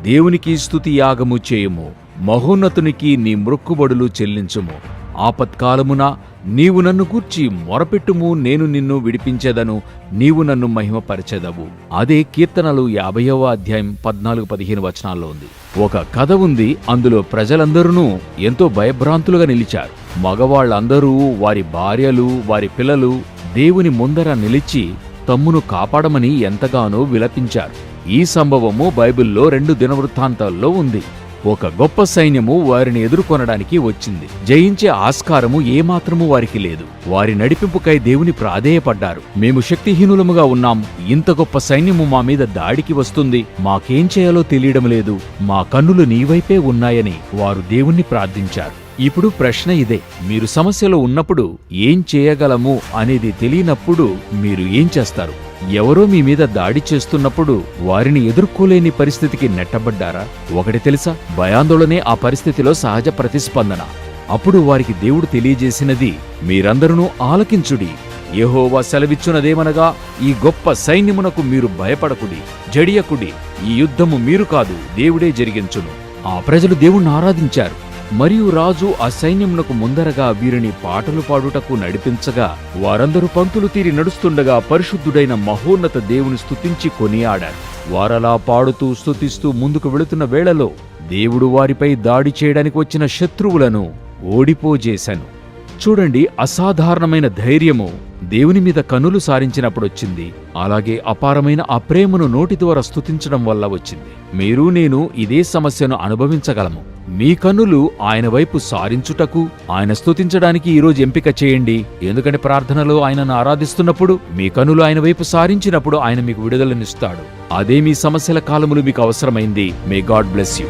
దేవునికి స్తుతి యాగము చేయుము, మహోన్నతునికి నీ మ్రొక్కుబడులు చెల్లించుము. ఆపత్కాలమున నీవు నన్ను గూర్చి మొరపెట్టుము, నేను నిన్ను విడిపించెదను, నీవు నన్ను మహిమపరచెదవు. అదే కీర్తనలు 50వ అధ్యాయం 14-15 వచనాల్లో ఉంది. ఒక కథ ఉంది. అందులో ప్రజలందరూ ఎంతో భయభ్రాంతులుగా నిలిచారు. మగవాళ్లందరూ, వారి భార్యలు, వారి పిల్లలు దేవుని ముందర నిలిచి తమ్మును కాపాడమని ఎంతగానో విలపించారు. ఈ సంభవము బైబిల్లో 2 దినవృత్తాంతాల్లో ఉంది. ఒక గొప్ప సైన్యము వారిని ఎదుర్కొనడానికి వచ్చింది. జయించే ఆస్కారము ఏమాత్రము వారికి లేదు. వారి నడిపింపుకై దేవుని ప్రాధేయపడ్డారు. మేము శక్తిహీనులముగా ఉన్నాం, ఇంత గొప్ప సైన్యము మా మీద దాడికి వస్తుంది, మాకేం చేయాలో తెలియడం లేదు, మా కన్నులు నీవైపే ఉన్నాయని వారు దేవుణ్ణి ప్రార్థించారు. ఇప్పుడు ప్రశ్న ఇదే, మీరు సమస్యలో ఉన్నప్పుడు ఏం చేయగలము అనేది తెలియనప్పుడు మీరు ఏం చేస్తారు? ఎవరో మీ మీద దాడి చేస్తున్నప్పుడు వారిని ఎదుర్కోలేని పరిస్థితికి నెట్టబడ్డారా? ఒకటి తెలుసా, భయాందోళనే ఆ పరిస్థితిలో సహజ ప్రతిస్పందన. అప్పుడు వారికి దేవుడు తెలియజేసినది, మీరందరూ ఆలకించుడి. యెహోవా సెలవిచ్చునదేమనగా, ఈ గొప్ప సైన్యమునకు మీరు భయపడకుడి, జడియకుడి. ఈ యుద్ధము మీరు కాదు, దేవుడే జరిగించును. ఆ ప్రజలు దేవుణ్ణి ఆరాధించారు. మరియు రాజు ఆ సైన్యమునకు ముందరగా వీరిని పాటలు పాడుటకు నడిపించగా వారందరూ పంక్తులు తీరి నడుస్తుండగా పరిశుద్ధుడైన మహోన్నత దేవుని స్తుతించి కొనియాడారు. వారలా పాడుతూ స్తుతిస్తూ ముందుకు వెళుతున్న వేళలో దేవుడు వారిపై దాడి చేయడానికి వచ్చిన శత్రువులను ఓడిపోజేశాను. చూడండి, అసాధారణమైన ధైర్యము దేవుని మీద కన్నులు సారించినప్పుడొచ్చింది. అలాగే అపారమైన ఆ ప్రేమను నోటి ద్వారా స్తుతించడం వల్ల వచ్చింది. మీరు నేను ఇదే సమస్యను అనుభవించగలము. మీ కన్నులు ఆయన వైపు సారించుటకు, ఆయన స్తుతించడానికి ఈరోజు ఎంపిక చేయండి. ఎందుకంటే ప్రార్థనలో ఆయనను ఆరాధిస్తున్నప్పుడు మీ కన్నులు ఆయన వైపు సారించినప్పుడు ఆయన మీకు విడుదలనిస్తాడు. అదే మీ సమస్యల కాలములు మీకు అవసరమైంది. May God bless you.